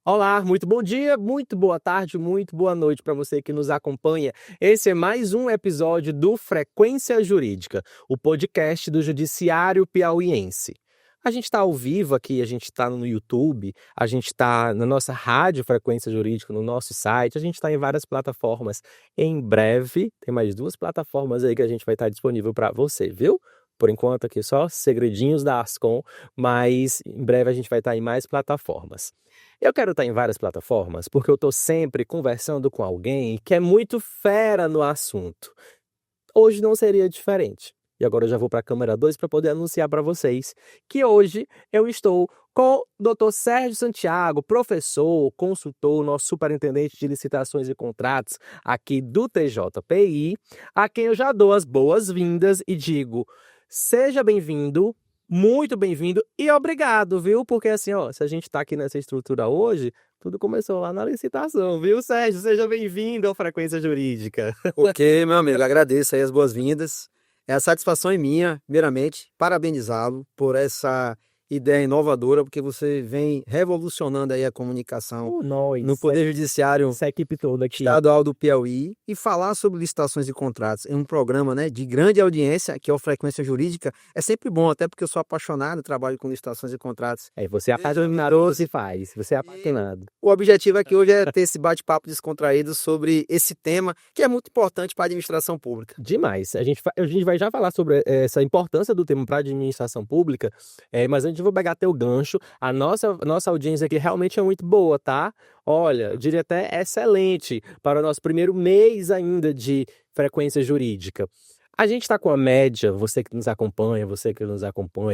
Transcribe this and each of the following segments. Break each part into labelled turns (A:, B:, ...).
A: Olá, muito bom dia, muito boa tarde, muito boa noite para você que nos acompanha. Esse é mais um episódio do Frequência Jurídica, o podcast do Judiciário Piauiense. A gente está ao vivo aqui, a gente está no YouTube, a gente está na nossa rádio Frequência Jurídica, no nosso site, a gente está em várias plataformas. Em breve, tem mais 2 plataformas aí que a gente vai estar disponível para você, viu? Por enquanto aqui só segredinhos da Ascom, mas em breve a gente vai estar em mais plataformas. Eu quero estar em várias plataformas porque eu estou sempre conversando com alguém que é muito fera no assunto. Hoje não seria diferente. E agora eu já vou para a câmera 2 para poder anunciar para vocês que hoje eu estou com o Dr. Sérgio Santiago, professor, consultor, nosso superintendente de licitações e contratos aqui do TJPI, a quem eu já dou as boas-vindas e digo: seja bem-vindo, muito bem-vindo e obrigado, viu? Porque assim, ó, se a gente está aqui nessa estrutura hoje, tudo começou lá na licitação, viu, Sérgio? Seja bem-vindo ao Frequência Jurídica.
B: Ok, meu amigo, agradeço aí as boas-vindas. A satisfação é minha, primeiramente, parabenizá-lo por essa ideia inovadora, porque você vem revolucionando aí a comunicação
A: Nós,
B: no Poder Judiciário
A: essa equipe toda aqui.
B: Estadual do Piauí e falar sobre licitações e contratos em um programa, né, de grande audiência, que é o Frequência Jurídica, é sempre bom, até porque eu sou apaixonado, trabalho com licitações e contratos.
A: Você é apaixonado, se faz, você é apaixonado.
B: O objetivo aqui hoje é ter esse bate-papo descontraído sobre esse tema que é muito importante para a administração pública.
A: Demais. A gente vai já falar sobre essa importância do tema para a administração pública, mas antes eu vou pegar teu gancho. A nossa audiência aqui realmente é muito boa, tá? Olha, eu diria até excelente para o nosso primeiro mês ainda de frequência jurídica. A gente está com a média, você que nos acompanha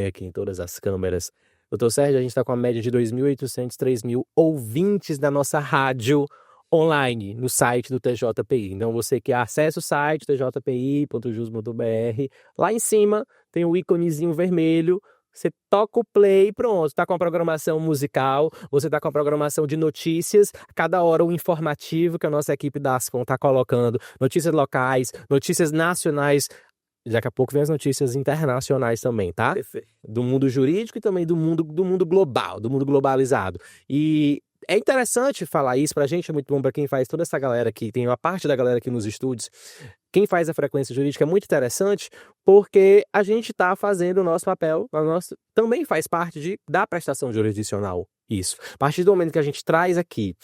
A: aqui em todas as câmeras. Doutor Sérgio, a gente está com a média de 2.800, 3.000 ouvintes da nossa rádio online, no site do TJPI. Então, você que acessa o site tjpi.jus.br, lá em cima tem o íconezinho vermelho, você toca o play, pronto, está com a programação musical, você está com a programação de notícias, cada hora o informativo que a nossa equipe da Ascom está colocando, notícias locais, notícias nacionais, daqui a pouco vem as notícias internacionais também, tá?
B: Perfeito.
A: Do mundo jurídico e também do mundo global, do mundo globalizado. E é interessante falar isso, pra gente é muito bom, pra quem faz toda essa galera aqui, tem uma parte da galera aqui nos estúdios, quem faz a frequência jurídica é muito interessante, porque a gente tá fazendo o nosso papel, também faz parte da prestação jurisdicional. Isso. A partir do momento que a gente traz aqui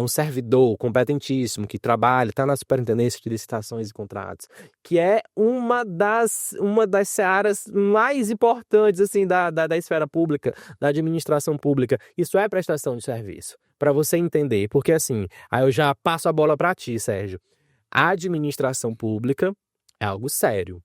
A: um servidor competentíssimo que trabalha, está na Superintendência de Licitações e Contratos, que é uma das searas mais importantes assim, da esfera pública, da administração pública. Isso é prestação de serviço. Para você entender, porque assim, aí eu já passo a bola para ti, Sérgio. A administração pública é algo sério.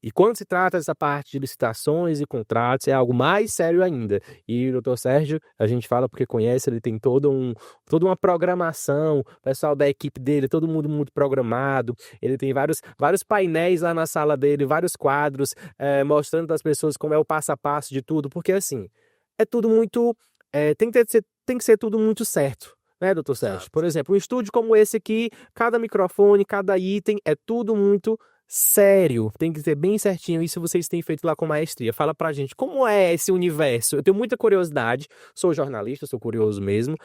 A: E quando se trata dessa parte de licitações e contratos, é algo mais sério ainda. E o doutor Sérgio, a gente fala porque conhece, ele tem toda uma programação, o pessoal da equipe dele, todo mundo muito programado. Ele tem vários painéis lá na sala dele, vários quadros, mostrando para as pessoas como é o passo a passo de tudo. Porque assim, é tudo muito... tem que ser tudo muito certo. Né, doutor Sérgio?
B: Exato.
A: Por exemplo, um estúdio como esse aqui, cada microfone, cada item, é tudo muito sério, tem que ser bem certinho. Isso vocês têm feito lá com maestria. Fala pra gente, como é esse universo? Eu tenho muita curiosidade, sou jornalista, sou curioso mesmo.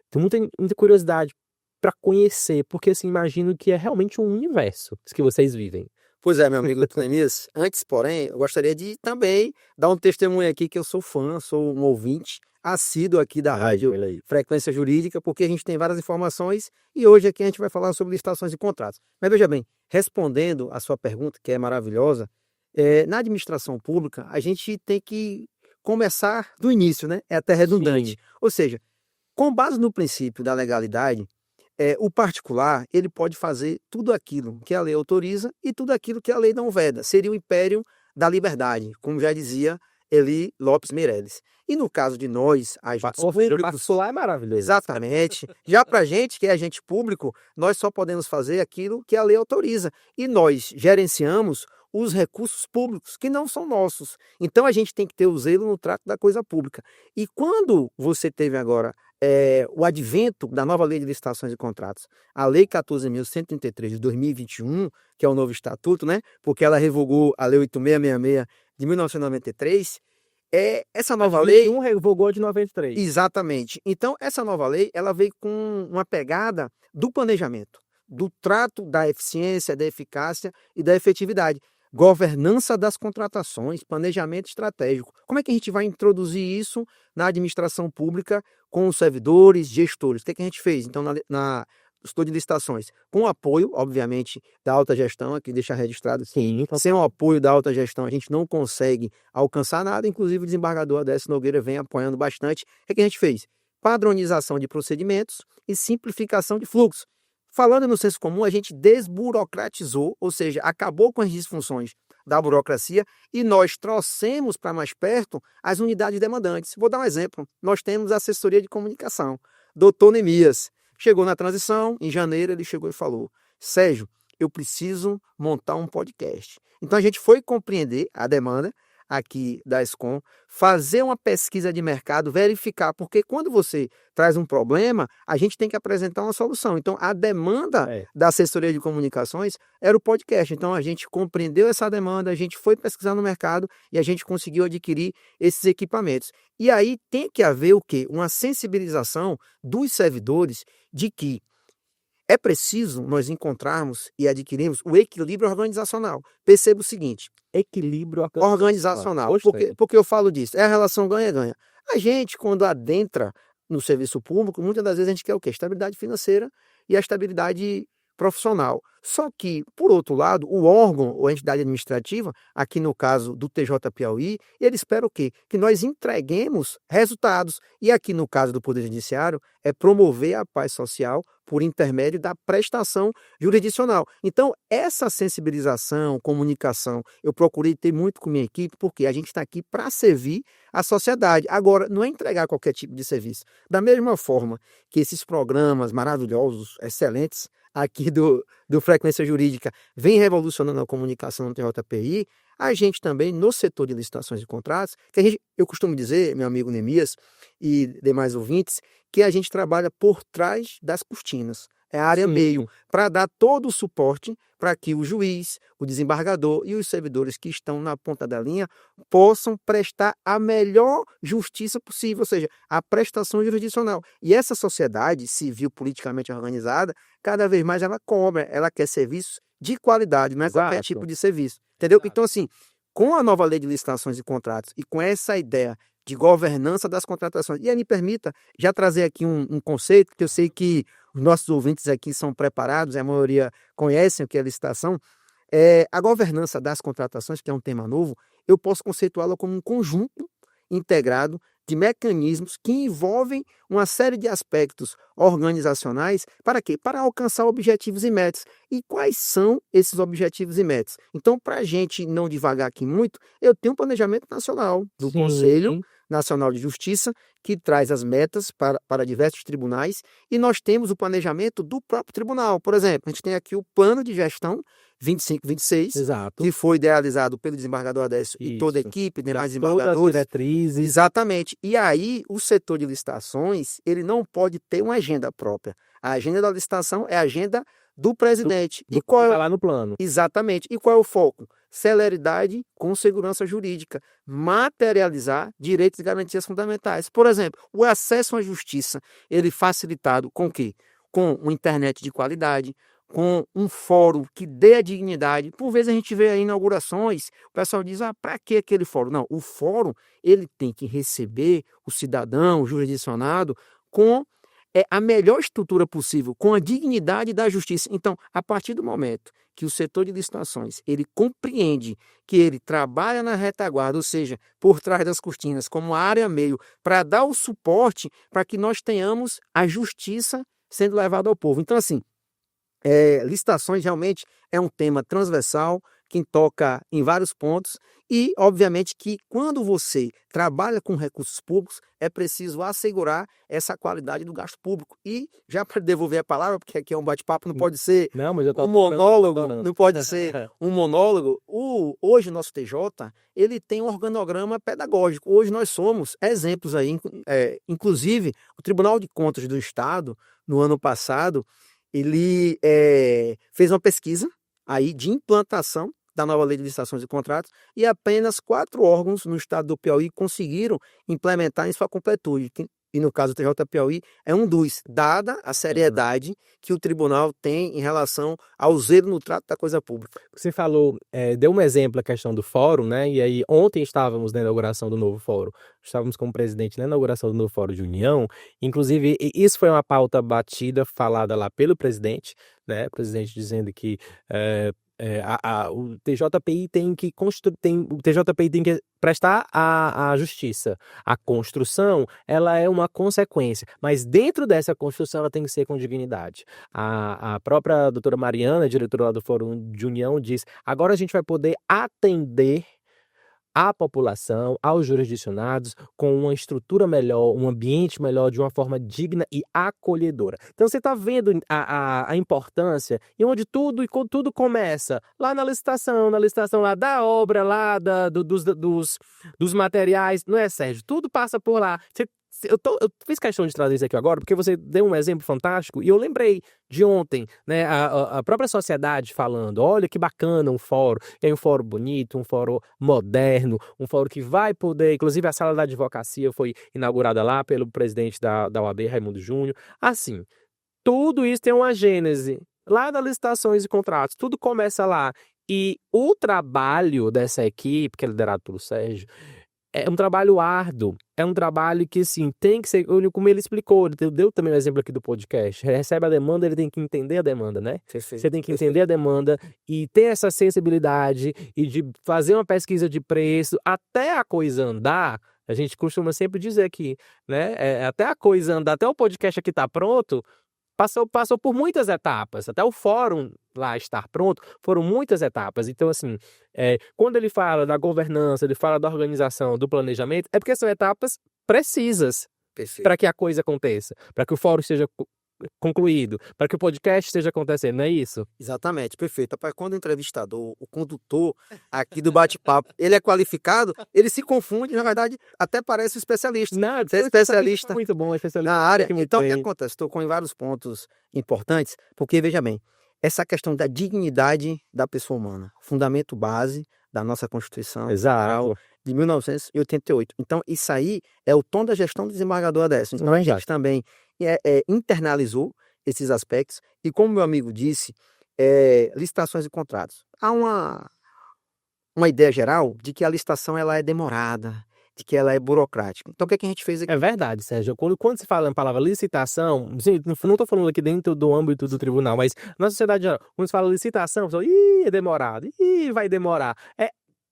A: Tenho muita curiosidade pra conhecer, porque assim, imagino que é realmente um universo que vocês vivem.
B: Pois é, meu amigo Clemis. Antes, porém, eu gostaria de também dar um testemunho aqui que eu sou fã, sou um ouvinte assíduo aqui da rádio
A: Olha aí.
B: Frequência Jurídica, porque a gente tem várias informações e hoje aqui a gente vai falar sobre licitações e contratos. Mas veja bem, respondendo a sua pergunta, que é maravilhosa, na administração pública a gente tem que começar do início, né? É até redundante.
A: Sim.
B: Ou seja, com base no princípio da legalidade, o particular ele pode fazer tudo aquilo que a lei autoriza e tudo aquilo que a lei não veda. Seria o império da liberdade, como já dizia Eli Lopes Meireles. E no caso de nós, agentes públicos,
A: O lá é maravilhoso.
B: exatamente, já para a gente, que é agente público, nós só podemos fazer aquilo que a lei autoriza. E nós gerenciamos os recursos públicos, que não são nossos. Então a gente tem que ter o zelo no trato da coisa pública. E quando você teve agora o advento da nova lei de licitações e contratos, a lei 14.133 de 2021, que é o novo estatuto, né? Porque ela revogou a lei 8666 de 1993, Essa nova lei...
A: 21 revogou de 93.
B: Exatamente. Então, essa nova lei, ela veio com uma pegada do planejamento, do trato da eficiência, da eficácia e da efetividade. Governança das contratações, planejamento estratégico. Como é que a gente vai introduzir isso na administração pública com os servidores, gestores? O que é que a gente fez? Então, na estudo de licitações, com o apoio, obviamente, da alta gestão, aqui deixa registrado.
A: Sim,
B: Sem o apoio da alta gestão, a gente não consegue alcançar nada. Inclusive, o desembargador Adécio Nogueira vem apoiando bastante. O que a gente fez? Padronização de procedimentos e simplificação de fluxos. Falando no senso comum, a gente desburocratizou, ou seja, acabou com as disfunções da burocracia e nós trouxemos para mais perto as unidades demandantes. Vou dar um exemplo. Nós temos a assessoria de comunicação. Doutor Neemias chegou na transição, em janeiro ele chegou e falou: Sérgio, eu preciso montar um podcast. Então a gente foi compreender a demanda aqui da Escom, fazer uma pesquisa de mercado, verificar, porque quando você traz um problema, a gente tem que apresentar uma solução. Então a demanda da assessoria de comunicações era o podcast. Então a gente compreendeu essa demanda, a gente foi pesquisar no mercado e a gente conseguiu adquirir esses equipamentos. E aí tem que haver o quê? Uma sensibilização dos servidores de que é preciso nós encontrarmos e adquirirmos o equilíbrio organizacional. Perceba o seguinte:
A: equilíbrio
B: organizacional. Porque eu falo disso? É a relação ganha-ganha. A gente, quando adentra no serviço público, muitas das vezes a gente quer o quê? Estabilidade financeira e a estabilidade profissional. Só que, por outro lado, o órgão ou a entidade administrativa, aqui no caso do TJ Piauí, ele espera o quê? Que nós entreguemos resultados. E aqui no caso do Poder Judiciário, é promover a paz social por intermédio da prestação jurisdicional. Então, essa sensibilização, comunicação, eu procurei ter muito com minha equipe, porque a gente está aqui para servir a sociedade. Agora, não é entregar qualquer tipo de serviço. Da mesma forma que esses programas maravilhosos, excelentes, aqui do Frequência Jurídica, vem revolucionando a comunicação no TJPI, a gente também, no setor de licitações e contratos, eu costumo dizer, meu amigo Neemias e demais ouvintes, que a gente trabalha por trás das cortinas. É a área meio, para dar todo o suporte para que o juiz, o desembargador e os servidores que estão na ponta da linha possam prestar a melhor justiça possível, ou seja, a prestação jurisdicional. E essa sociedade civil politicamente organizada, cada vez mais ela cobra, ela quer serviços de qualidade, não é qualquer tipo de serviço. Entendeu? Então, assim, com a nova lei de licitações e contratos e com essa ideia de governança das contratações, e aí me permita já trazer aqui um conceito que eu sei que os nossos ouvintes aqui são preparados, a maioria conhecem o que é licitação. A governança das contratações, que é um tema novo, eu posso conceituá-la como um conjunto integrado de mecanismos que envolvem uma série de aspectos organizacionais para quê? Para alcançar objetivos e metas. E quais são esses objetivos e metas? Então, para a gente não divagar aqui muito, eu tenho um planejamento nacional do Conselho Nacional de Justiça, que traz as metas para diversos tribunais, e nós temos o planejamento do próprio tribunal. Por exemplo, a gente tem aqui o Plano de Gestão 25-26, que foi idealizado pelo desembargador Adécio e toda a equipe, demais desembargadores.
A: Diretrizes.
B: Exatamente. E aí, o setor de licitações, ele não pode ter uma agenda própria. A agenda da licitação é a agenda do presidente.
A: E qual está lá no plano?
B: Exatamente. E qual é o foco? Celeridade com segurança jurídica. Materializar direitos e garantias fundamentais. Por exemplo, o acesso à justiça, ele facilitado com o quê? Com uma internet de qualidade, com um fórum que dê a dignidade. Por vezes a gente vê aí inaugurações, o pessoal diz, para que aquele fórum? Não, o fórum, ele tem que receber o cidadão, o jurisdicionado, com a melhor estrutura possível, com a dignidade da justiça. Então, a partir do momento que o setor de licitações, ele compreende que ele trabalha na retaguarda, ou seja, por trás das cortinas, como área meio, para dar o suporte para que nós tenhamos a justiça sendo levada ao povo. Então, assim, licitações realmente é um tema transversal, que toca em vários pontos e, obviamente, que quando você trabalha com recursos públicos, é preciso assegurar essa qualidade do gasto público. E, já para devolver a palavra, porque aqui é um bate-papo, não pode ser um monólogo, não pode ser um monólogo. Hoje o nosso TJ, ele tem um organograma pedagógico. Hoje nós somos exemplos aí, inclusive o Tribunal de Contas do Estado, no ano passado, ele fez uma pesquisa aí de implantação da nova lei de licitações e contratos, e apenas 4 órgãos no estado do Piauí conseguiram implementar em sua completude. E no caso do TJ Piauí, é um dos, dada a seriedade que o tribunal tem em relação ao zelo no trato da coisa pública.
A: Você falou, deu um exemplo a questão do fórum, né? E aí ontem estávamos na inauguração do novo fórum, estávamos como presidente na inauguração do novo fórum de União, inclusive isso foi uma pauta batida, falada lá pelo presidente, né? O presidente dizendo que o TJPI tem que prestar a justiça. A construção, ela é uma consequência, mas dentro dessa construção ela tem que ser com dignidade. A própria doutora Mariana, diretora lá do Fórum de União, diz: agora a gente vai poder atender à população, aos jurisdicionados, com uma estrutura melhor, um ambiente melhor, de uma forma digna e acolhedora. Então você está vendo a importância e onde tudo começa, lá na licitação lá da obra, lá dos materiais, não é, Sérgio? Tudo passa por lá. Eu fiz questão de trazer isso aqui agora porque você deu um exemplo fantástico e eu lembrei de ontem, né, a própria sociedade falando: olha que bacana um fórum, e aí um fórum bonito, um fórum moderno, um fórum que vai poder, inclusive a sala da advocacia foi inaugurada lá pelo presidente da OAB, Raimundo Júnior. Assim, tudo isso tem uma gênese lá das licitações e contratos, tudo começa lá. E o trabalho dessa equipe, que é liderado pelo Sérgio, é um trabalho árduo, é um trabalho que, assim, tem que ser, como ele explicou, ele deu também o exemplo aqui do podcast, recebe a demanda, ele tem que entender a demanda, né?
B: Perfeito.
A: Você tem que entender a demanda e ter essa sensibilidade e de fazer uma pesquisa de preço até a coisa andar. A gente costuma sempre dizer aqui, né? Até a coisa andar, até o podcast aqui tá pronto, passou por muitas etapas, até o fórum lá estar pronto, foram muitas etapas. Então, assim, quando ele fala da governança, ele fala da organização, do planejamento, é porque são etapas precisas para que a coisa aconteça, para que o fórum esteja concluído, para que o podcast esteja acontecendo, não é isso?
B: Exatamente, perfeito. Rapaz, quando o entrevistador, o condutor aqui do bate-papo, ele é qualificado, ele se confunde, na verdade, até parece especialista.
A: Nada,
B: Você é especialista
A: muito bom, especialista
B: na área. Então, o que
A: bem.
B: acontece? Tocou em vários pontos importantes, porque, veja bem, essa questão da dignidade da pessoa humana, fundamento base da nossa Constituição
A: Exato.
B: de 1988. Então, isso aí é o tom da gestão do desembargador Décio. Então, a gente também internalizou esses aspectos e, como meu amigo disse, licitações e contratos. Há uma ideia geral de que a licitação ela é demorada, de que ela é burocrática. Então, o que a gente fez aqui?
A: É verdade, Sérgio. Quando se fala em palavra licitação, não estou falando aqui dentro do âmbito do tribunal, mas na sociedade geral, quando se fala licitação, você fala: ih, é demorado, ih, vai demorar.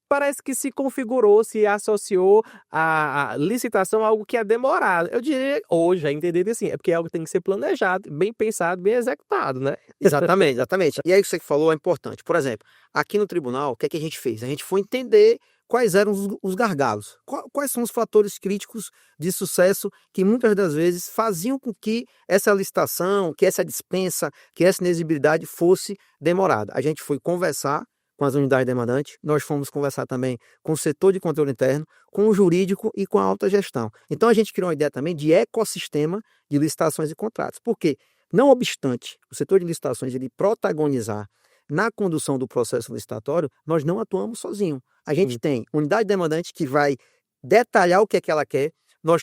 A: Parece que se configurou, se associou a licitação a algo que é demorado. Eu diria hoje, a entender assim, é porque é algo que tem que ser planejado, bem pensado, bem executado, né?
B: Exatamente, exatamente. E aí o que você falou é importante. Por exemplo, aqui no tribunal, o que é que a gente fez? A gente foi entender quais eram os gargalos, quais são os fatores críticos de sucesso que muitas das vezes faziam com que essa licitação, que essa dispensa, que essa inexigibilidade fosse demorada. A gente foi conversar com as unidades demandantes, nós fomos conversar também com o setor de controle interno, com o jurídico e com a alta gestão. Então a gente criou uma ideia também de ecossistema de licitações e contratos, porque não obstante o setor de licitações ele protagonizar na condução do processo licitatório, nós não atuamos sozinhos. A gente tem unidade demandante que vai detalhar o que é que ela quer.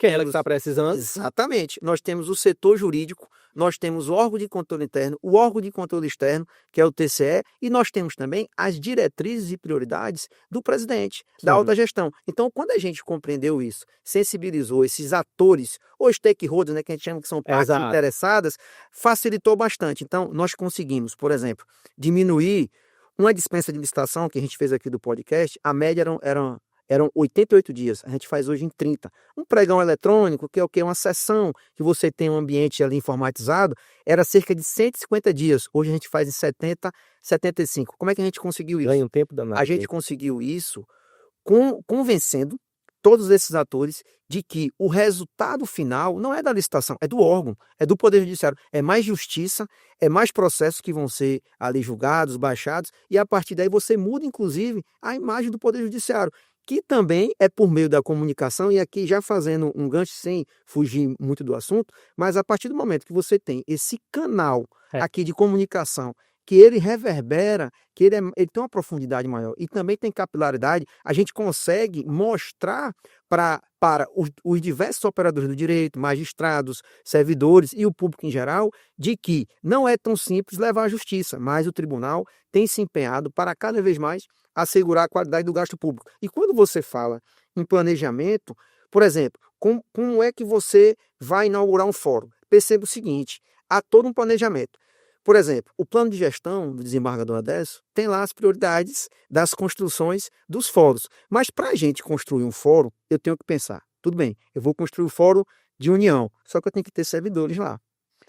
A: Que é ela que está precisando.
B: Exatamente. Nós temos o setor jurídico, nós temos o órgão de controle interno, o órgão de controle externo, que é o TCE, e nós temos também as diretrizes e prioridades do presidente, da alta gestão. Então, quando a gente compreendeu isso, sensibilizou esses atores, ou stakeholders, né, que a gente chama que são partes interessadas, facilitou bastante. Então, nós conseguimos, por exemplo, diminuir uma dispensa de licitação que a gente fez aqui do podcast, a média eram 88 dias, a gente faz hoje em 30. Um pregão eletrônico, que é o quê? Uma sessão que você tem um ambiente ali informatizado, era cerca de 150 dias. Hoje a gente faz em 70, 75. Como é que a gente conseguiu isso?
A: Ganha um tempo danado.
B: A gente conseguiu isso convencendo todos esses atores de que o resultado final não é da licitação, é do órgão, é do Poder Judiciário. É mais justiça, é mais processos que vão ser ali julgados, baixados, e a partir daí você muda, inclusive, a imagem do Poder Judiciário, que também é por meio da comunicação, e aqui já fazendo um gancho sem fugir muito do assunto, mas a partir do momento que você tem esse canal aqui de comunicação, que ele reverbera, que ele tem uma profundidade maior e também tem capilaridade, a gente consegue mostrar para os diversos operadores do direito, magistrados, servidores e o público em geral, de que não é tão simples levar à justiça, mas o tribunal tem se empenhado para cada vez mais assegurar a qualidade do gasto público. E quando você fala em planejamento, por exemplo, como é que você vai inaugurar um fórum? Perceba o seguinte, há todo um planejamento. Por exemplo, o plano de gestão do desembargador Adesso tem lá as prioridades das construções dos fóruns. Mas para a gente construir um fórum, eu tenho que pensar, tudo bem, eu vou construir o fórum de união, só que eu tenho que ter servidores lá.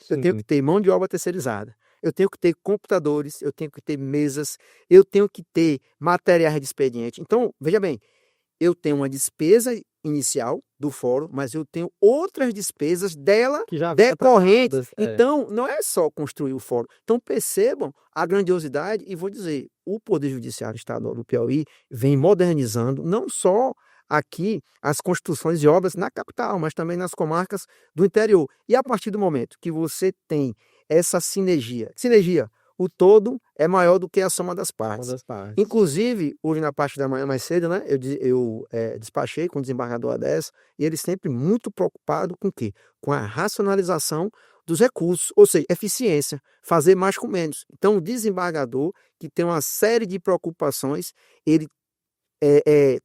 B: Eu tenho que ter mão de obra terceirizada. Eu tenho que ter computadores, eu tenho que ter mesas, eu tenho que ter materiais de expediente. Então, veja bem, eu tenho uma despesa inicial do fórum, mas eu tenho outras despesas dela
A: Que já
B: decorrentes.
A: é.
B: Então, não é só construir o fórum. Então, percebam a grandiosidade e vou dizer, o Poder Judiciário Estadual do Piauí vem modernizando não só aqui as construções de obras na capital, mas também nas comarcas do interior. E a partir do momento que você tem essa sinergia, o todo é maior do que a soma das partes. Inclusive, hoje na parte da manhã mais cedo, né, eu despachei com o desembargador Adesso e ele sempre muito preocupado com o quê? Com a racionalização dos recursos, ou seja, eficiência, fazer mais com menos. Então, o desembargador, que tem uma série de preocupações, ele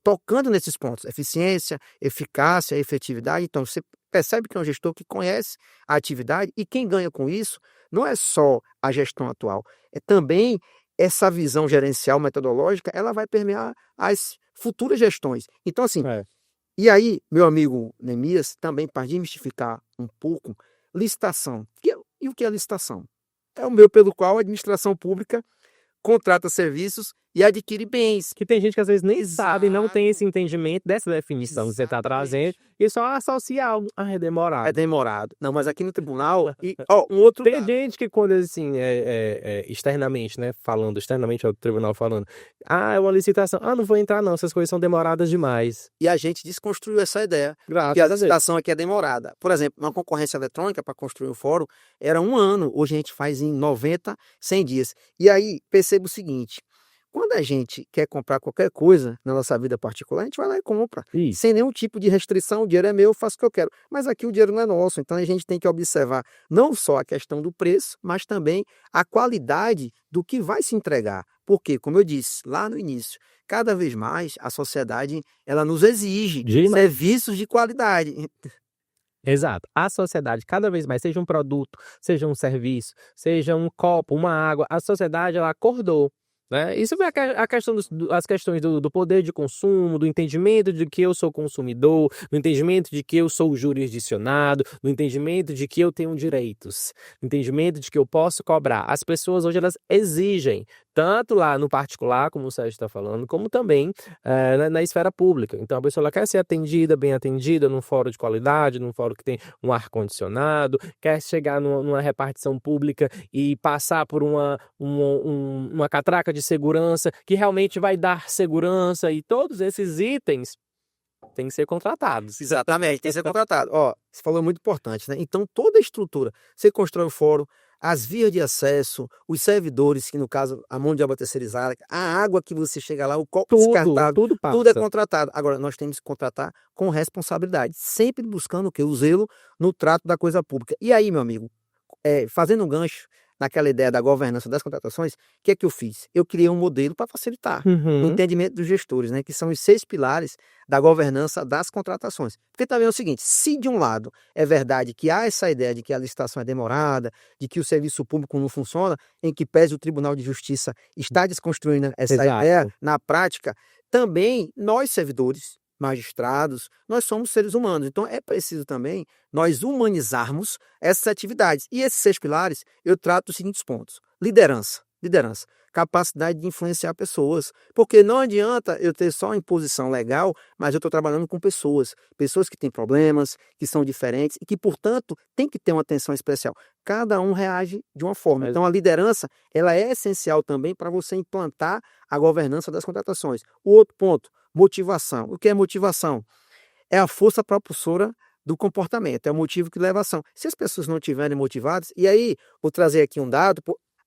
B: tocando nesses pontos, eficiência, eficácia, efetividade. Então, você percebe que é um gestor que conhece a atividade e quem ganha com isso não é só a gestão atual, é também essa visão gerencial metodológica, ela vai permear as futuras gestões. Então, assim, e aí, meu amigo Neemias, também para desmistificar um pouco, licitação. E o que é licitação? É o meio pelo qual a administração pública contrata serviços e adquire bens.
A: Que tem gente que às vezes nem sabe, não tem esse entendimento dessa definição que você está trazendo e só associa algo. É demorado.
B: É demorado. Não, mas aqui no tribunal... um outro
A: tem
B: dado.
A: gente que quando assim, externamente, né, falando, externamente ao tribunal falando, é uma licitação, não vou entrar não, essas coisas são demoradas demais.
B: E a gente desconstruiu essa ideia,
A: Graças
B: que a
A: a Deus.
B: licitação aqui é demorada. Por exemplo, uma concorrência eletrônica para construir o fórum era 1 ano, hoje a gente faz em 90, 100 dias. E aí, perceba o seguinte, quando a gente quer comprar qualquer coisa na nossa vida particular, a gente vai lá e compra.
A: Isso.
B: Sem nenhum tipo de restrição, o dinheiro é meu, eu faço o que eu quero. Mas aqui o dinheiro não é nosso, então a gente tem que observar não só a questão do preço, mas também a qualidade do que vai se entregar. Porque, como eu disse lá no início, cada vez mais a sociedade ela nos exige serviços de qualidade.
A: Exato. A sociedade, cada vez mais, seja um produto, seja um serviço, seja um copo, uma água, a sociedade ela acordou. Né? Isso é a questão as questões do poder de consumo, do entendimento de que eu sou consumidor, do entendimento de que eu sou jurisdicionado, do entendimento de que eu tenho direitos, do entendimento de que eu posso cobrar. As pessoas hoje elas exigem, tanto lá no particular, como o Sérgio está falando, como também na esfera pública. Então a pessoa ela quer ser atendida, bem atendida, num fórum de qualidade, num fórum que tem um ar-condicionado, quer chegar numa repartição pública e passar por uma catraca de segurança que realmente vai dar segurança e todos esses itens têm que ser contratados.
B: Exatamente, tem que ser contratado. Você falou muito importante, né? Então, toda a estrutura, você constrói o fórum, as vias de acesso, os servidores, que no caso, a mão de obra terceirizada, a água que você chega lá, o copo descartável, tudo é contratado. Agora, nós temos que contratar com responsabilidade, sempre buscando o quê? O zelo no trato da coisa pública. E aí, meu amigo, fazendo um gancho naquela ideia da governança das contratações, o que é que eu fiz? Eu criei um modelo para facilitar o entendimento dos gestores, né, que são os 6 pilares da governança das contratações. Porque também é o seguinte, se de um lado é verdade que há essa ideia de que a licitação é demorada, de que o serviço público não funciona, em que pese o Tribunal de Justiça está desconstruindo essa ideia na prática, também nós servidores, magistrados, nós somos seres humanos, então é preciso também nós humanizarmos essas atividades. E esses 6 pilares eu trato dos seguintes pontos: liderança, capacidade de influenciar pessoas, porque não adianta eu ter só imposição legal, mas eu estou trabalhando com pessoas que têm problemas, que são diferentes e que, portanto, tem que ter uma atenção especial. Cada um reage de uma forma. Então, a liderança ela é essencial também para você implantar a governança das contratações. O outro ponto, motivação. O que é motivação? É a força propulsora do comportamento, é o motivo que leva a ação. Se as pessoas não estiverem motivadas, e aí vou trazer aqui um dado,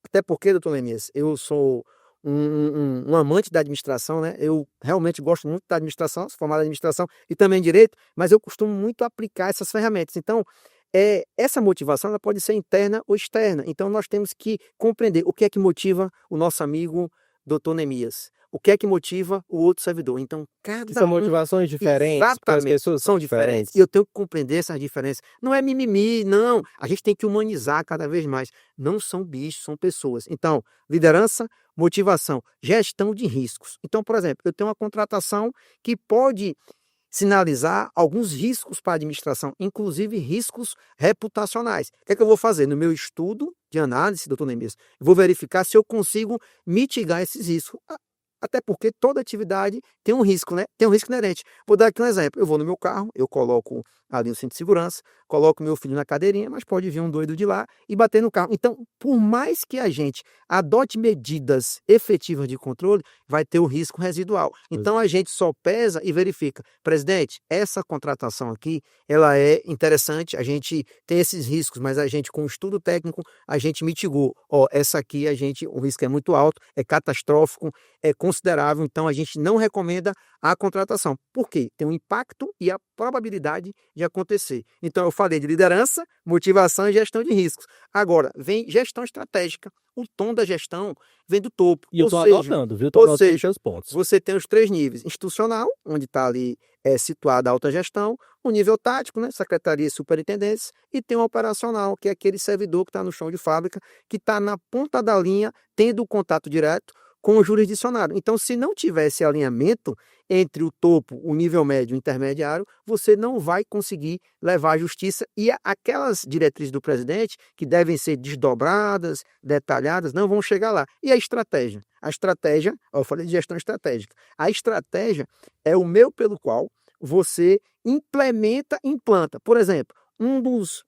B: Até porque, doutor Neemias, eu sou um amante da administração, né? Eu realmente gosto muito da administração, sou formado em administração e também em direito, mas eu costumo muito aplicar essas ferramentas. Então, essa motivação ela pode ser interna ou externa. Então, nós temos que compreender o que é que motiva o nosso amigo doutor Neemias. O que é que motiva o outro servidor? Então,
A: Que são motivações diferentes, porque as
B: exatamente,
A: pessoas
B: são
A: são
B: diferentes.
A: diferentes.
B: E eu tenho que compreender essas diferenças. Não é mimimi, não. A gente tem que humanizar cada vez mais. Não são bichos, são pessoas. Então, liderança, motivação, gestão de riscos. Então, por exemplo, eu tenho uma contratação que pode sinalizar alguns riscos para a administração, inclusive riscos reputacionais. O que é que eu vou fazer? No meu estudo de análise, doutor Neemias, eu vou verificar se eu consigo mitigar esses riscos. Até porque toda atividade tem um risco, né? Tem um risco inerente. Vou dar aqui um exemplo. Eu vou no meu carro, eu coloco ali o cinto de segurança, coloco meu filho na cadeirinha, mas pode vir um doido de lá e bater no carro. Então, por mais que a gente adote medidas efetivas de controle, vai ter o risco residual. Então, a gente só pesa e verifica. Presidente, essa contratação aqui, ela é interessante, a gente tem esses riscos, mas a gente, com estudo técnico, a gente mitigou. Essa aqui, o risco é muito alto, é catastrófico, é considerável, então a gente não recomenda a contratação. Por quê? Tem um impacto e a probabilidade de acontecer. Então, eu falei de liderança, motivação e gestão de riscos. Agora, vem gestão estratégica. O tom da gestão vem do topo.
A: E eu estou adotando, viu? Estou anotando os seus pontos.
B: Você tem os 3 níveis. Institucional, onde está ali situada a alta gestão, o nível tático, né? Secretaria e superintendência, e tem o operacional, que é aquele servidor que está no chão de fábrica, que está na ponta da linha, tendo o contato direto com o jurisdicionário. Então, se não tiver esse alinhamento entre o topo, o nível médio e o intermediário, você não vai conseguir levar à justiça e aquelas diretrizes do presidente, que devem ser desdobradas, detalhadas, não vão chegar lá. E a estratégia? A estratégia, eu falei de gestão estratégica, a estratégia é o meio pelo qual você implanta. Por exemplo,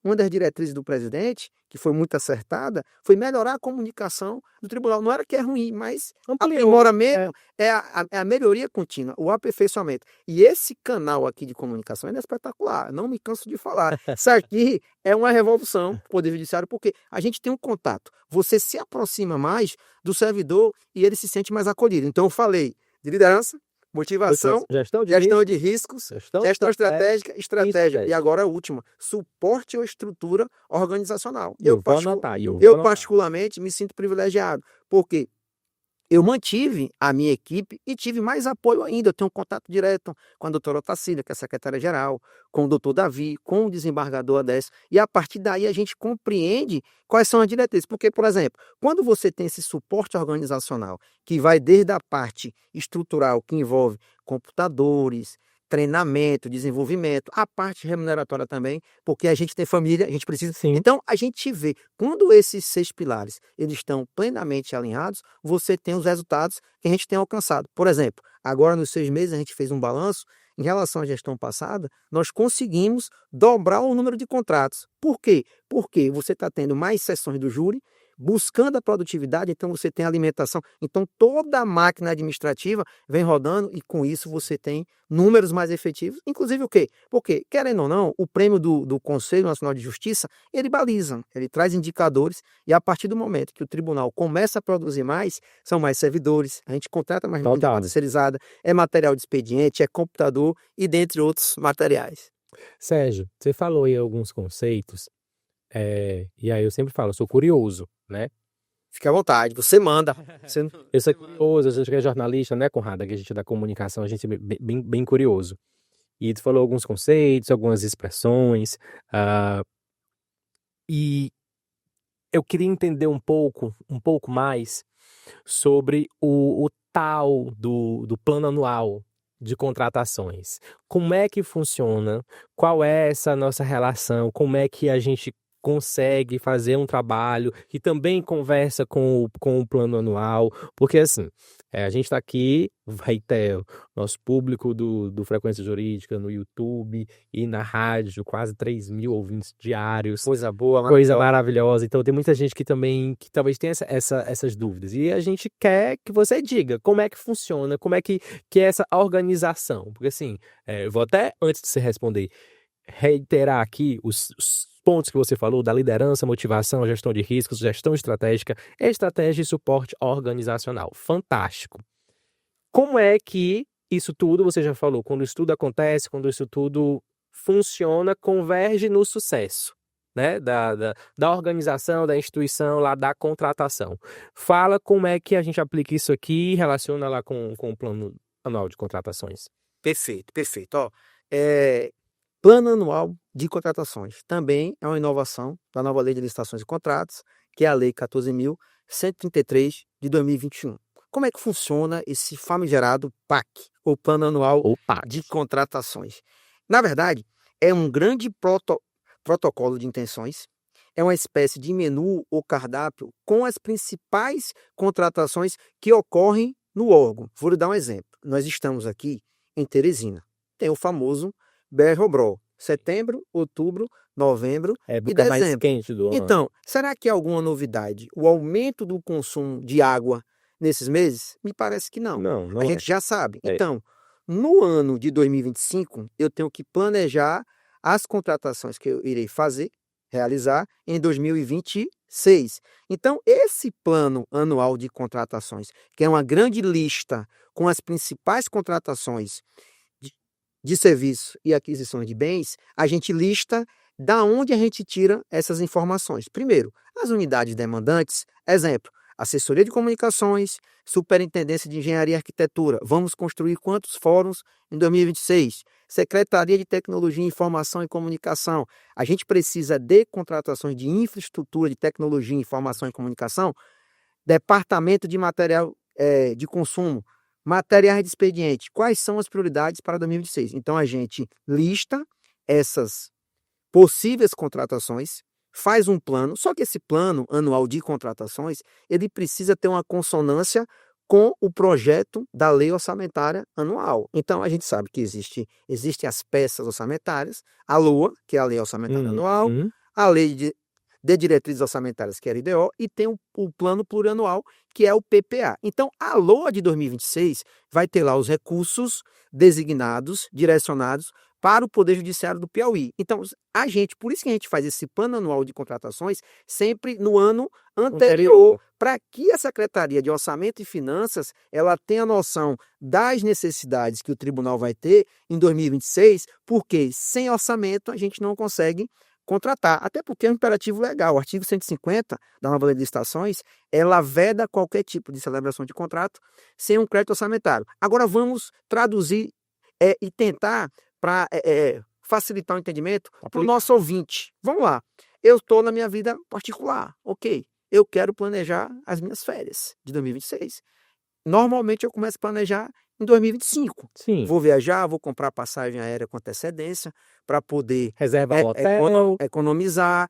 B: uma das diretrizes do presidente, que foi muito acertada, foi melhorar a comunicação do tribunal. Não era que é ruim, mas aprimoramento é a melhoria contínua, o aperfeiçoamento. E esse canal aqui de comunicação é espetacular, não me canso de falar. Isso aqui é uma revolução do Poder Judiciário, porque a gente tem um contato. Você se aproxima mais do servidor e ele se sente mais acolhido. Então, eu falei de liderança, motivação, gestão de riscos, gestão estratégica, estratégia. E agora a última, suporte ou estrutura organizacional. Eu particularmente me sinto privilegiado, porque eu mantive a minha equipe e tive mais apoio ainda. Eu tenho um contato direto com a doutora Otacília, que é a secretária-geral, com o doutor Davi, com o desembargador Adécio, e a partir daí a gente compreende quais são as diretrizes. Porque, por exemplo, quando você tem esse suporte organizacional, que vai desde a parte estrutural, que envolve computadores, treinamento, desenvolvimento, a parte remuneratória também, porque a gente tem família, a gente precisa.
A: Sim.
B: Então, a gente vê, quando esses 6 pilares eles estão plenamente alinhados, você tem os resultados que a gente tem alcançado. Por exemplo, agora nos 6 meses a gente fez um balanço, em relação à gestão passada, nós conseguimos dobrar o número de contratos. Por quê? Porque você está tendo mais sessões do júri, buscando a produtividade, então você tem alimentação. Então toda a máquina administrativa vem rodando e com isso você tem números mais efetivos. Inclusive o quê? Porque, querendo ou não, o prêmio do Conselho Nacional de Justiça, ele baliza, ele traz indicadores e a partir do momento que o tribunal começa a produzir mais, são mais servidores, a gente contrata mais gente terceirizada, é material de expediente, é computador e dentre outros materiais.
A: Sérgio, você falou aí alguns conceitos, e aí eu sempre falo, eu sou curioso, né?
B: Fique à vontade, você manda.
A: Eu sou curioso, a gente que é jornalista, né, Conrado? Que a gente é da comunicação, a gente é bem curioso. E tu falou alguns conceitos, algumas expressões, e eu queria entender um pouco mais sobre o tal do plano anual de contratações. Como é que funciona? Qual é essa nossa relação? Como é que a gente consegue fazer um trabalho que também conversa com o plano anual? Porque assim, a gente está aqui, reitero, nosso público do Frequência Jurídica no YouTube e na rádio, quase 3.000 ouvintes diários.
B: Coisa boa,
A: coisa maravilhosa. Então tem muita gente que talvez tenha essas dúvidas. E a gente quer que você diga como é que funciona, como é que é essa organização. Porque assim, eu vou até, antes de você responder, reiterar aqui os pontos que você falou da liderança, motivação, gestão de riscos, gestão estratégica, estratégia e suporte organizacional. Fantástico. Como é que isso tudo, você já falou, quando isso tudo acontece, quando isso tudo funciona, converge no sucesso, né? Da organização, da instituição, lá da contratação. Fala como é que a gente aplica isso aqui e relaciona lá com o plano anual de contratações.
B: Perfeito, perfeito. Ó, plano anual de contratações também é uma inovação da nova Lei de Licitações e Contratos, que é a Lei 14.133 de 2021. Como é que funciona esse famigerado PAC, ou Plano Anual de Contratações? Na verdade, é um grande protocolo de intenções, é uma espécie de menu ou cardápio com as principais contratações que ocorrem no órgão. Vou lhe dar um exemplo. Nós estamos aqui em Teresina. Tem o famoso BR-Obrol, setembro, outubro, novembro e
A: época mais
B: dezembro.
A: quente do ano.
B: Então, será que há alguma novidade? O aumento do consumo de água nesses meses? Me parece que não.
A: Não
B: A
A: é.
B: gente já sabe.
A: É.
B: Então, no ano de 2025, eu tenho que planejar as contratações que eu irei realizar em 2026. Então, esse plano anual de contratações, que é uma grande lista com as principais contratações de serviço e aquisições de bens, a gente lista da onde a gente tira essas informações. Primeiro, as unidades demandantes, exemplo, assessoria de comunicações, superintendência de engenharia e arquitetura. Vamos construir quantos fóruns em 2026? Secretaria de Tecnologia, Informação e Comunicação. A gente precisa de contratações de infraestrutura de tecnologia, informação e comunicação. Departamento de material de consumo, materiais de expediente. Quais são as prioridades para 2026? Então, a gente lista essas possíveis contratações, faz um plano, só que esse plano anual de contratações, ele precisa ter uma consonância com o projeto da lei orçamentária anual. Então, a gente sabe que existem as peças orçamentárias, a LOA, que é a lei orçamentária anual, a lei de diretrizes orçamentárias, que é a LDO, e tem o plano plurianual, que é o PPA. Então, a LOA de 2026 vai ter lá os recursos designados, direcionados para o Poder Judiciário do Piauí. Então, por isso que a gente faz esse plano anual de contratações sempre no ano anterior, para que a Secretaria de Orçamento e Finanças ela tenha noção das necessidades que o tribunal vai ter em 2026, porque sem orçamento a gente não consegue contratar, até porque é um imperativo legal. O artigo 150 da nova lei de licitações, ela veda qualquer tipo de celebração de contrato sem um crédito orçamentário. Agora vamos traduzir e tentar para facilitar o entendimento para o nosso ouvinte. Vamos lá. Eu estou na minha vida particular, ok. Eu quero planejar as minhas férias de 2026. Normalmente eu começo a planejar em 2025.
A: Sim.
B: Vou viajar, vou comprar passagem aérea com antecedência para poder
A: reservar hotel,
B: economizar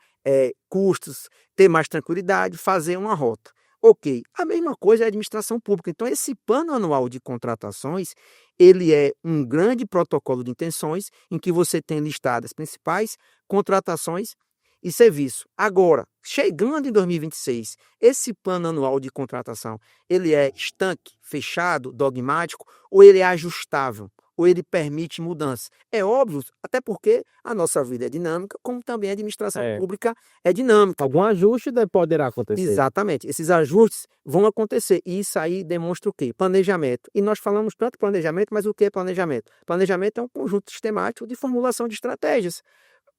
B: custos, ter mais tranquilidade, fazer uma rota. Ok, a mesma coisa é a administração pública. Então, esse plano anual de contratações, ele é um grande protocolo de intenções em que você tem listadas as principais contratações e serviço. Agora, chegando em 2026, esse plano anual de contratação, ele é estanque, fechado, dogmático, ou ele é ajustável, ou ele permite mudança? É óbvio, até porque a nossa vida é dinâmica, como também a administração pública é dinâmica.
A: Algum ajuste poderá acontecer.
B: Exatamente, esses ajustes vão acontecer, e isso aí demonstra o quê? Planejamento. E nós falamos tanto planejamento, mas o que é planejamento? Planejamento é um conjunto sistemático de formulação de estratégias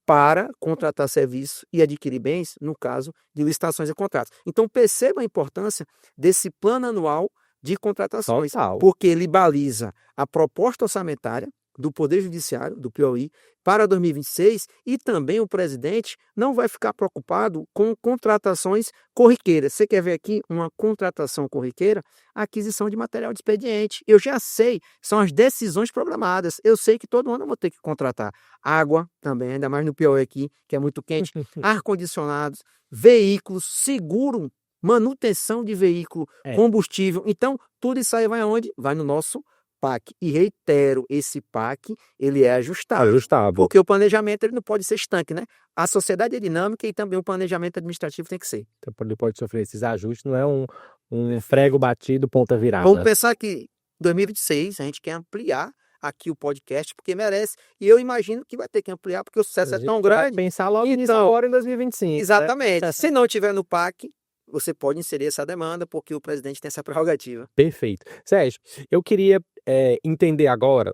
B: para contratar serviço e adquirir bens, no caso de licitações e contratos. Então, perceba a importância desse plano anual de contratações, porque ele baliza a proposta orçamentária do Poder Judiciário, do Piauí, para 2026, e também o presidente não vai ficar preocupado com contratações corriqueiras. Você quer ver aqui uma contratação corriqueira? Aquisição de material de expediente. Eu já sei, são as decisões programadas. Eu sei que todo ano eu vou ter que contratar água também, ainda mais no Piauí aqui, que é muito quente, ar-condicionados, veículos, seguro, manutenção de veículo, combustível. Então, tudo isso aí vai aonde? Vai no nosso PAC. E reitero, esse PAC, ele é ajustável. Porque o planejamento ele não pode ser estanque, né? A sociedade é dinâmica e também o planejamento administrativo tem que ser.
A: Então, ele pode sofrer esses ajustes, não é um frego batido, ponta virada.
B: Vamos pensar que em 2026 a gente quer ampliar aqui o podcast, porque merece. E eu imagino que vai ter que ampliar, porque o sucesso
A: A
B: é
A: gente
B: tão
A: vai
B: grande.
A: pensar logo nisso
B: Então,
A: agora em 2025.
B: exatamente. Se não tiver no PAC, você pode inserir essa demanda, porque o presidente tem essa prerrogativa.
A: Perfeito. Sérgio, eu queria entender agora.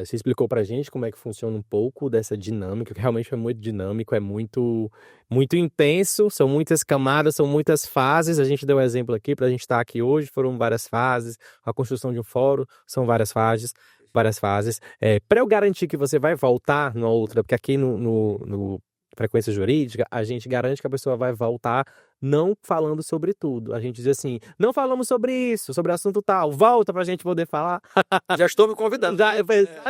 A: Você explicou pra gente como é que funciona um pouco dessa dinâmica, que realmente é muito dinâmico, é muito, muito intenso, são muitas camadas, são muitas fases. A gente deu um exemplo aqui para a gente estar aqui hoje, foram várias fases. A construção de um fórum são várias fases, várias fases. Para eu garantir que você vai voltar numa outra, porque aqui no Frequência Jurídica, a gente garante que a pessoa vai voltar não falando sobre tudo. A gente diz assim, não falamos sobre isso, sobre assunto tal, volta pra gente poder falar.
B: Já estou me convidando.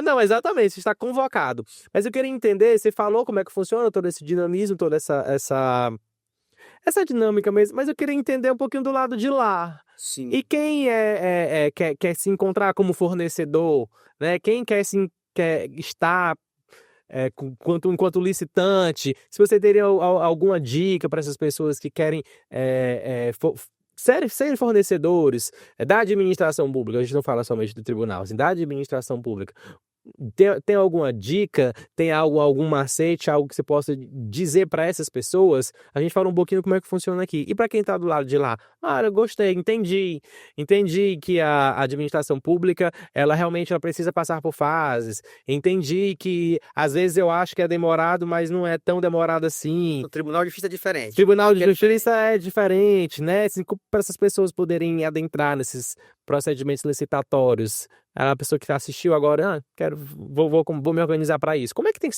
A: Não, exatamente, você está convocado. Mas eu queria entender, você falou como é que funciona todo esse dinamismo, toda essa dinâmica mesmo, mas eu queria entender um pouquinho do lado de lá.
B: Sim.
A: E quem quer se encontrar como fornecedor, né? Quem quer estar enquanto licitante, se você teria alguma dica para essas pessoas que querem serem fornecedores da administração pública, a gente não fala somente do tribunal, assim, da administração pública. Tem alguma dica, tem algum macete, algo que você possa dizer para essas pessoas? A gente fala um pouquinho como é que funciona aqui. E para quem está do lado de lá? Eu gostei, entendi que a administração pública, ela realmente precisa passar por fases. Entendi que às vezes eu acho que é demorado, mas não é tão demorado assim.
B: O Tribunal de Justiça é diferente.
A: Tribunal de Justiça é diferente, né? Assim, para essas pessoas poderem adentrar nesses procedimentos licitatórios. A pessoa que assistiu agora, vou me organizar para isso. Como é que tem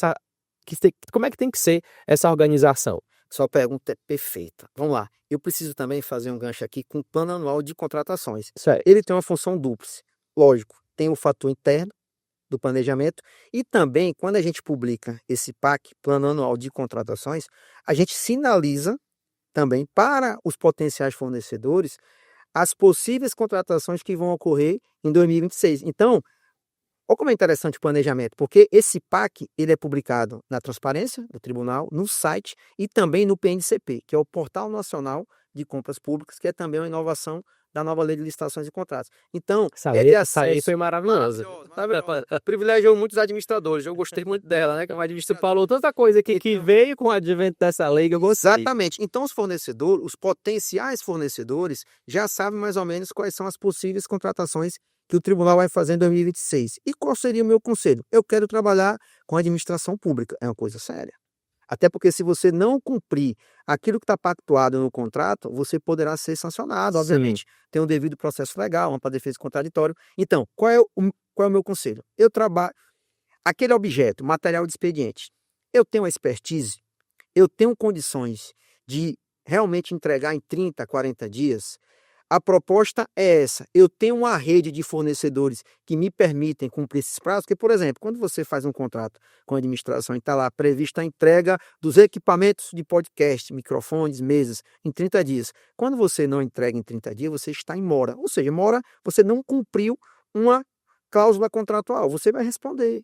A: que ser essa organização?
B: Sua pergunta é perfeita. Vamos lá. Eu preciso também fazer um gancho aqui com o plano anual de contratações. Ele tem uma função dupla. Lógico, tem o fator interno do planejamento e também, quando a gente publica esse PAC, Plano Anual de Contratações, a gente sinaliza também para os potenciais fornecedores as possíveis contratações que vão ocorrer em 2026. Então, olha como é interessante o planejamento, porque esse PAC ele é publicado na transparência do tribunal, no site e também no PNCP, que é o Portal Nacional de Compras Públicas, que é também uma inovação da nova lei de licitações e contratos. Então,
A: essa lei foi maravilhosa.
B: Privilegiou muitos administradores, eu gostei muito dela, né?
A: Você falou tanta coisa aqui que veio com o advento dessa lei que eu gostei.
B: Exatamente. Então, os fornecedores, os potenciais fornecedores, já sabem mais ou menos quais são as possíveis contratações que o tribunal vai fazer em 2026. E qual seria o meu conselho? Eu quero trabalhar com a administração pública. É uma coisa séria. Até porque se você não cumprir aquilo que está pactuado no contrato, você poderá ser sancionado, obviamente. Tem um devido processo legal, uma para defesa contraditório. Então, qual é o meu conselho? Eu trabalho... Aquele objeto, material de expediente, eu tenho expertise, eu tenho condições de realmente entregar em 30, 40 dias. A proposta é essa, eu tenho uma rede de fornecedores que me permitem cumprir esses prazos, porque, por exemplo, quando você faz um contrato com a administração e está lá prevista a entrega dos equipamentos de podcast, microfones, mesas, em 30 dias. Quando você não entrega em 30 dias, você está em mora, ou seja, mora, você não cumpriu uma cláusula contratual, você vai responder.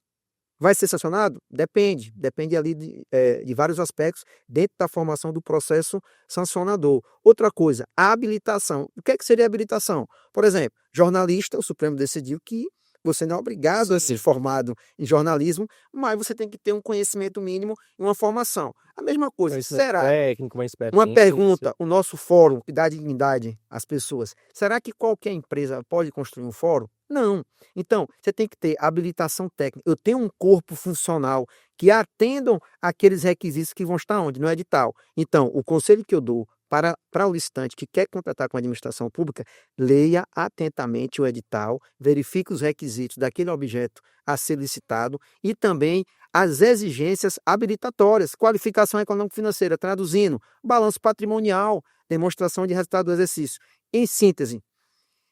B: Vai ser sancionado? Depende ali de vários aspectos dentro da formação do processo sancionador. Outra coisa, a habilitação. O que é que seria habilitação? Por exemplo, jornalista, o Supremo decidiu que você não é obrigado a ser formado em jornalismo, mas você tem que ter um conhecimento mínimo e uma formação. A mesma coisa, será?
A: Técnico,
B: Uma pergunta, o nosso fórum que dá dignidade às pessoas, será que qualquer empresa pode construir um fórum? Não. Então, você tem que ter habilitação técnica. Eu tenho um corpo funcional que atendam aqueles requisitos que vão estar onde? No edital. Então, o conselho que eu dou para o licitante que quer contratar com a administração pública, leia atentamente o edital, verifique os requisitos daquele objeto a ser licitado e também as exigências habilitatórias, qualificação econômico-financeira, traduzindo, balanço patrimonial, demonstração de resultado do exercício. Em síntese,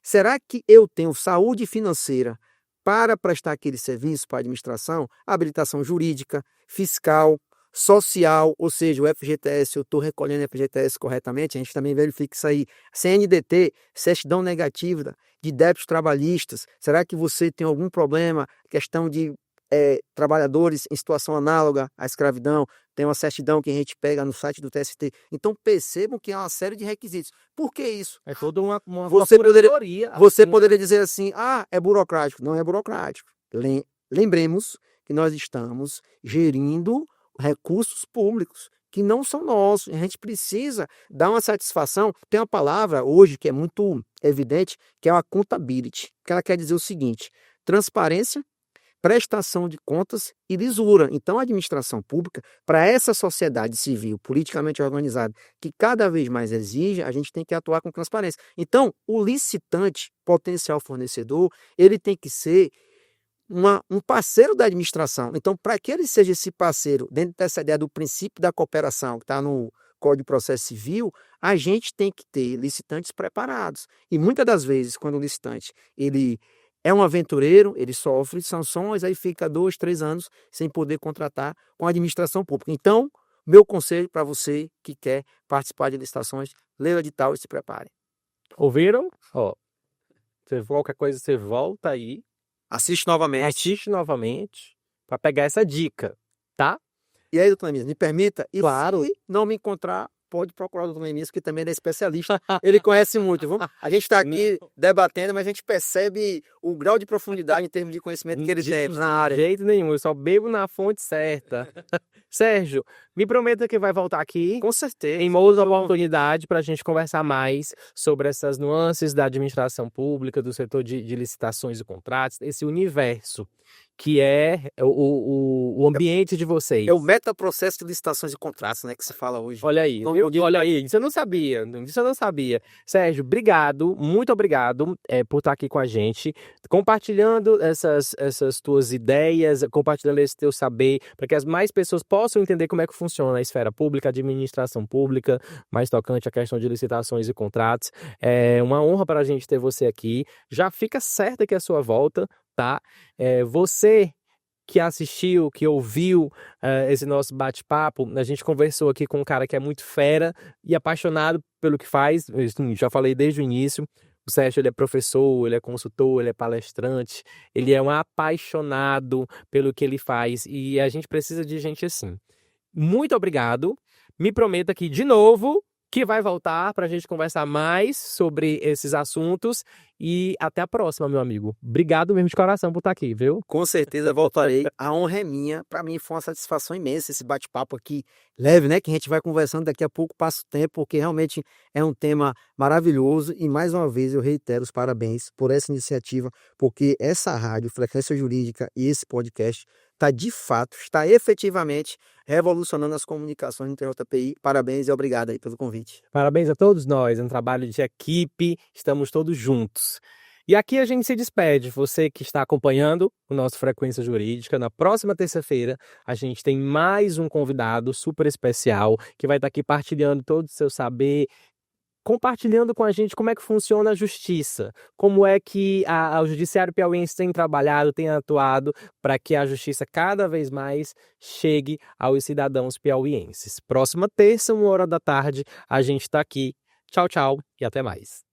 B: será que eu tenho saúde financeira para prestar aquele serviço para a administração? Habilitação jurídica, fiscal, social, ou seja, o FGTS, eu estou recolhendo o FGTS corretamente, a gente também verifica isso aí. CNDT, certidão negativa de débitos trabalhistas, será que você tem algum problema, questão de trabalhadores em situação análoga à escravidão, tem uma certidão que a gente pega no site do TST. Então percebam que há uma série de requisitos. Por que isso?
A: É toda uma
B: você poderia dizer assim, é burocrático. Não é burocrático. Lembremos que nós estamos gerindo recursos públicos que não são nossos. A gente precisa dar uma satisfação. Tem uma palavra hoje que é muito evidente, que é a accountability, que ela quer dizer o seguinte: transparência, prestação de contas e lisura. Então, a administração pública, para essa sociedade civil, politicamente organizada, que cada vez mais exige, a gente tem que atuar com transparência. Então, o licitante, potencial fornecedor, ele tem que ser um parceiro da administração. Então, para que ele seja esse parceiro, dentro dessa ideia do princípio da cooperação, que está no Código de Processo Civil, a gente tem que ter licitantes preparados. E muitas das vezes, quando o licitante ele é um aventureiro, ele sofre sanções, aí fica 2, 3 anos sem poder contratar com a administração pública. Então, meu conselho para você que quer participar de licitações, leia o edital e se prepare.
A: Ouviram? Ó, qualquer coisa você volta aí,
B: Assiste novamente.
A: assiste novamente para pegar essa dica, tá?
B: E aí, doutor Neemias, me permita? E
A: Claro.
B: se não me encontrar, pode procurar o doutor Neemias, que também ele é especialista. Ele conhece muito, viu? A gente está aqui debatendo, mas a gente percebe o grau de profundidade em termos de conhecimento que ele tem na área.
A: De jeito nenhum, eu só bebo na fonte certa. Sérgio, me prometa que vai voltar aqui
B: Com certeza.
A: em outra oportunidade para a gente conversar mais sobre essas nuances da administração pública, do setor de licitações e contratos, esse universo que é o ambiente de vocês.
B: É o metaprocesso de licitações e contratos, né, que se fala hoje.
A: Olha aí, olha aí, isso eu não sabia, Sérgio, obrigado, muito obrigado por estar aqui com a gente, compartilhando essas tuas ideias, compartilhando esse teu saber, para que as mais pessoas possam entender como é que funciona a esfera pública, a administração pública, mais tocante à questão de licitações e contratos. É uma honra para a gente ter você aqui. Já fica certa que é a sua volta, tá? Você que assistiu, que ouviu esse nosso bate-papo, a gente conversou aqui com um cara que é muito fera e apaixonado pelo que faz, já falei desde o início. O Sérgio, ele é professor, ele é consultor, ele é palestrante, ele é um apaixonado pelo que ele faz e a gente precisa de gente assim. Muito obrigado, me prometa aqui de novo que vai voltar para a gente conversar mais sobre esses assuntos e até a próxima, meu amigo. Obrigado mesmo de coração por estar aqui, viu?
B: Com certeza voltarei. A honra é minha. Para mim foi uma satisfação imensa esse bate-papo aqui leve, né? Que a gente vai conversando daqui a pouco, passa o tempo, porque realmente é um tema maravilhoso. E mais uma vez eu reitero os parabéns por essa iniciativa, porque essa rádio, Frequência Jurídica e esse podcast está efetivamente revolucionando as comunicações no TJPI. Parabéns e obrigado aí pelo convite.
A: Parabéns a todos nós, é um trabalho de equipe, estamos todos juntos. E aqui a gente se despede, você que está acompanhando o nosso Frequência Jurídica. Na próxima terça-feira a gente tem mais um convidado super especial que vai estar aqui partilhando todo o seu saber, compartilhando com a gente como é que funciona a justiça, como é que o judiciário piauiense tem trabalhado, tem atuado para que a justiça cada vez mais chegue aos cidadãos piauienses. Próxima terça, 1h da tarde, a gente está aqui. Tchau, tchau e até mais.